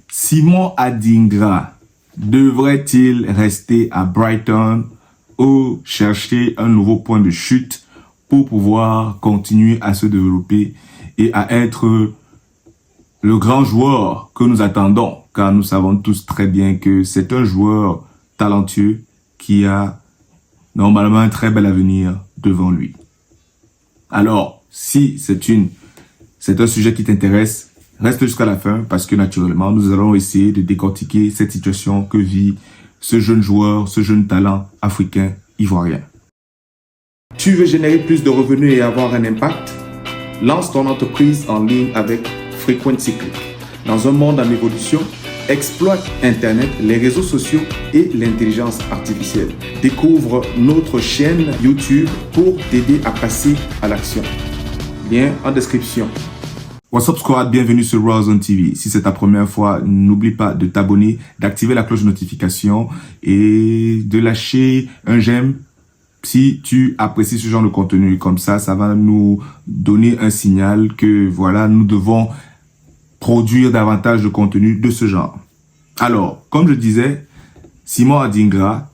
Simon Adingra devrait-il rester à Brighton ou chercher un nouveau point de chute pour pouvoir continuer à se développer et à être le grand joueur que nous attendons, car nous savons tous très bien que c'est un joueur talentueux qui a normalement un très bel avenir devant lui. Alors, si c'est un sujet qui t'intéresse, reste jusqu'à la fin parce que naturellement, nous allons essayer de décortiquer cette situation que vit ce jeune joueur, ce jeune talent africain ivoirien. Tu veux générer plus de revenus et avoir un impact? Lance ton entreprise en ligne avec Frequency Click. Dans un monde en évolution, exploite Internet, les réseaux sociaux et l'intelligence artificielle. Découvre notre chaîne YouTube pour t'aider à passer à l'action. Lien en description. What's up squad, bienvenue sur Rawzone TV. Si c'est ta première fois, n'oublie pas de t'abonner, d'activer la cloche de notification et de lâcher un j'aime si tu apprécies ce genre de contenu. Comme ça va nous donner un signal que voilà, nous devons produire davantage de contenu de ce genre. Alors, comme je disais, Simon Adingra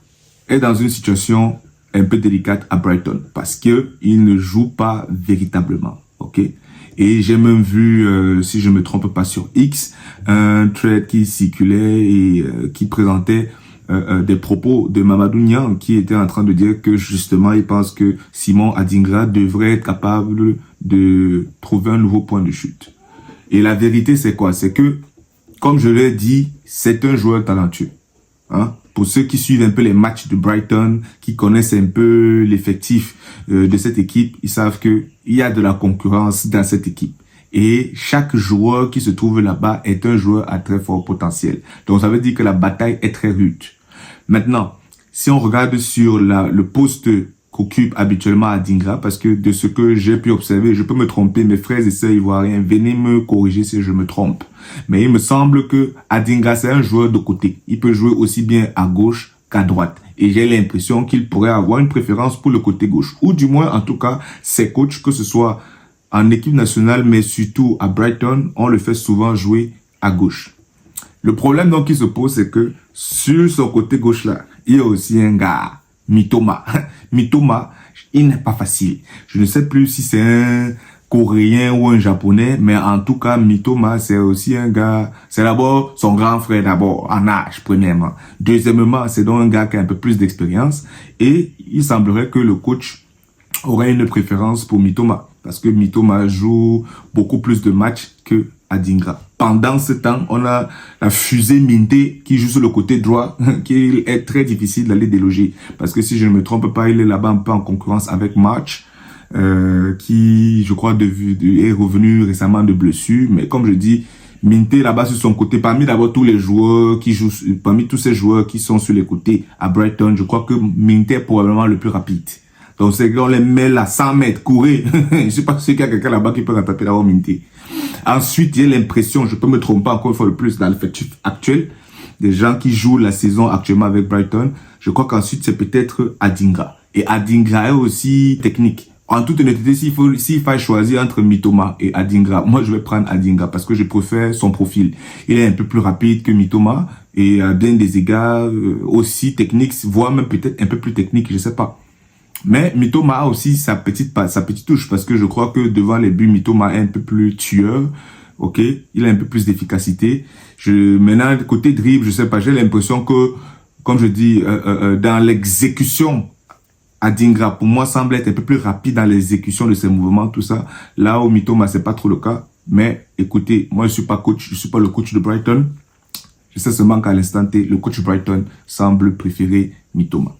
est dans une situation un peu délicate à Brighton parce que il ne joue pas véritablement, ok? Et j'ai même vu, si je me trompe pas sur X, un thread qui circulait et qui présentait des propos de Mamadou Niang qui était en train de dire que justement il pense que Simon Adingra devrait être capable de trouver un nouveau point de chute. Et la vérité c'est quoi? C'est que, comme je l'ai dit, c'est un joueur talentueux. Hein? Pour ceux qui suivent un peu les matchs de Brighton, qui connaissent un peu l'effectif de cette équipe, ils savent qu'il y a de la concurrence dans cette équipe. Et chaque joueur qui se trouve là-bas est un joueur à très fort potentiel. Donc ça veut dire que la bataille est très rude. Maintenant, si on regarde sur le poste qu'occupe habituellement Adingra, parce que de ce que j'ai pu observer, je peux me tromper, mes frères et sœurs ivoiriens, venez me corriger si je me trompe. Mais il me semble que Adingra, c'est un joueur de côté. Il peut jouer aussi bien à gauche qu'à droite. Et j'ai l'impression qu'il pourrait avoir une préférence pour le côté gauche. Ou du moins, en tout cas, ses coachs, que ce soit en équipe nationale, mais surtout à Brighton, on le fait souvent jouer à gauche. Le problème donc qui se pose, c'est que sur son côté gauche là, il y a aussi un gars, Mitoma. Mitoma, il n'est pas facile. Je ne sais plus si c'est un Coréen ou un Japonais, mais en tout cas, Mitoma, c'est aussi un gars, c'est d'abord son grand frère d'abord, en âge, premièrement. Deuxièmement, c'est donc un gars qui a un peu plus d'expérience et il semblerait que le coach aurait une préférence pour Mitoma, parce que Mitoma joue beaucoup plus de matchs que Adingra. Pendant ce temps, on a la fusée Minté qui joue sur le côté droit, qui est très difficile d'aller déloger. Parce que si je ne me trompe pas, il est là-bas un peu en concurrence avec March, qui, je crois, est revenu récemment de blessure. Mais comme je dis, Minté là-bas sur son côté, parmi d'abord tous les joueurs qui jouent, parmi tous ces joueurs qui sont sur les côtés à Brighton, je crois que Minté est probablement le plus rapide. Donc c'est qu'on les met là 100 mètres, courir. Je ne sais pas si qu'il y a quelqu'un là-bas qui peut rattraper d'abord Minté. Ensuite, j'ai l'impression, je peux me tromper encore une fois le plus dans l'effectif actuel, des gens qui jouent la saison actuellement avec Brighton. Je crois qu'ensuite, c'est peut-être Adingra. Et Adingra est aussi technique. En toute honnêteté, s'il faut choisir entre Mitoma et Adingra, moi je vais prendre Adingra parce que je préfère son profil. Il est un peu plus rapide que Mitoma et à bien des égards aussi technique, voire même peut-être un peu plus technique, je sais pas. Mais Mitoma a aussi sa petite touche parce que je crois que devant les buts, Mitoma est un peu plus tueur. Ok, il a un peu plus d'efficacité. Maintenant, côté dribble, je sais pas, j'ai l'impression que, comme je dis, dans l'exécution, Adingra, pour moi, semble être un peu plus rapide dans l'exécution de ses mouvements, tout ça. Là où Mitoma, c'est pas trop le cas. Mais écoutez, moi, je suis pas coach, je suis pas le coach de Brighton. Je sais seulement qu'à l'instant T, le coach Brighton semble préférer Mitoma.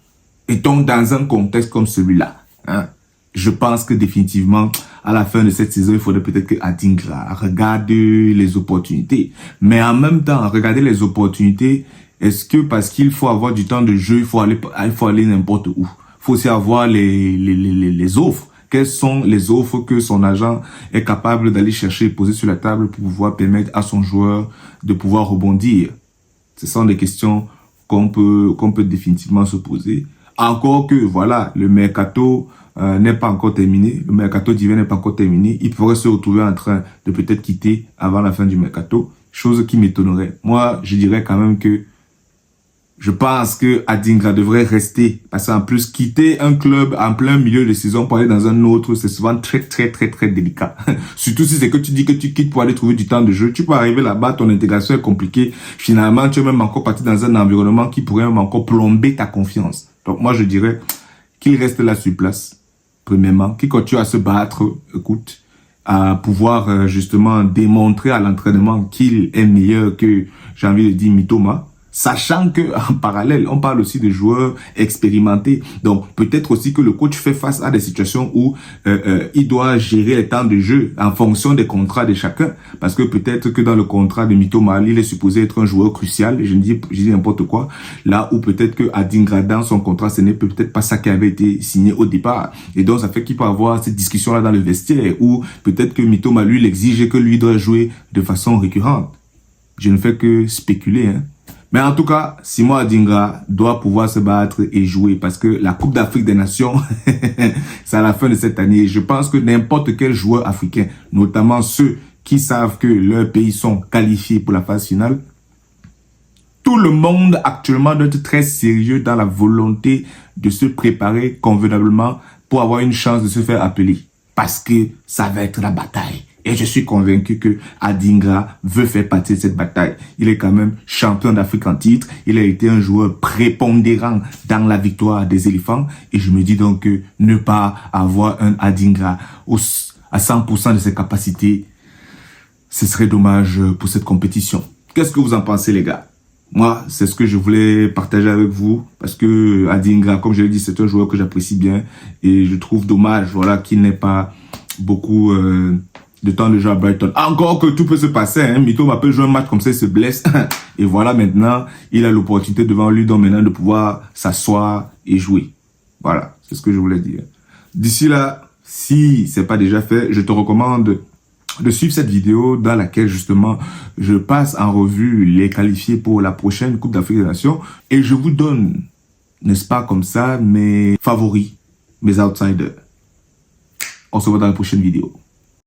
Et donc, dans un contexte comme celui-là, hein, je pense que définitivement, à la fin de cette saison, il faudrait peut-être que Adingra regarde les opportunités. Mais en même temps, regarder les opportunités, est-ce que parce qu'il faut avoir du temps de jeu, il faut aller n'importe où? Il faut aussi avoir les offres. Quelles sont les offres que son agent est capable d'aller chercher et poser sur la table pour pouvoir permettre à son joueur de pouvoir rebondir? Ce sont des questions qu'on peut définitivement se poser. Encore que, voilà, le mercato n'est pas encore terminé. Le mercato d'hiver n'est pas encore terminé. Il pourrait se retrouver en train de peut-être quitter avant la fin du mercato. chose qui m'étonnerait. Moi, je dirais quand même que je pense que Adingra devrait rester. Parce qu'en plus, quitter un club en plein milieu de saison pour aller dans un autre, c'est souvent très délicat. Surtout si c'est que tu dis que tu quittes pour aller trouver du temps de jeu. Tu peux arriver là-bas, ton intégration est compliquée. Finalement, tu es même encore parti dans un environnement qui pourrait même encore plomber ta confiance. Donc moi, je dirais qu'il reste là sur place, premièrement, qu'il continue à se battre, écoute, à pouvoir justement démontrer à l'entraînement qu'il est meilleur que, j'ai envie de dire, Mitoma. Sachant que en parallèle, on parle aussi de joueurs expérimentés. Donc, peut-être aussi que le coach fait face à des situations où il doit gérer les temps de jeu en fonction des contrats de chacun. Parce que peut-être que dans le contrat de Mitoma, il est supposé être un joueur crucial. Je dis n'importe quoi. Là où peut-être que Adingra, dans son contrat, ce n'est peut-être pas ça qui avait été signé au départ. Et donc, ça fait qu'il peut avoir cette discussion-là dans le vestiaire où peut-être que Mitoma, lui, l'exige et que lui doit jouer de façon récurrente. Je ne fais que spéculer, hein. Mais en tout cas, Simon Adingra doit pouvoir se battre et jouer parce que la Coupe d'Afrique des Nations, c'est à la fin de cette année. Je pense que n'importe quel joueur africain, notamment ceux qui savent que leurs pays sont qualifiés pour la phase finale, tout le monde actuellement doit être très sérieux dans la volonté de se préparer convenablement pour avoir une chance de se faire appeler. Parce que ça va être la bataille. Et je suis convaincu que Adingra veut faire partie de cette bataille. Il est quand même champion d'Afrique en titre. Il a été un joueur prépondérant dans la victoire des éléphants. Et je me dis donc que ne pas avoir un Adingra à 100% de ses capacités, ce serait dommage pour cette compétition. Qu'est-ce que vous en pensez, les gars? Moi, c'est ce que je voulais partager avec vous. Parce que Adingra, comme je l'ai dit, c'est un joueur que j'apprécie bien. Et je trouve dommage, voilà, qu'il n'ait pas beaucoup de temps de jeu à Brighton. Encore que tout peut se passer, hein. Mitoma peut jouer un match comme ça, il se blesse. Et voilà, maintenant, il a l'opportunité devant lui, donc maintenant, de pouvoir s'asseoir et jouer. Voilà, c'est ce que je voulais dire. D'ici là, si c'est pas déjà fait, je te recommande de suivre cette vidéo dans laquelle, justement, je passe en revue les qualifiés pour la prochaine Coupe d'Afrique des Nations. Et je vous donne, n'est-ce pas comme ça, mes favoris, mes outsiders. On se voit dans la prochaine vidéo.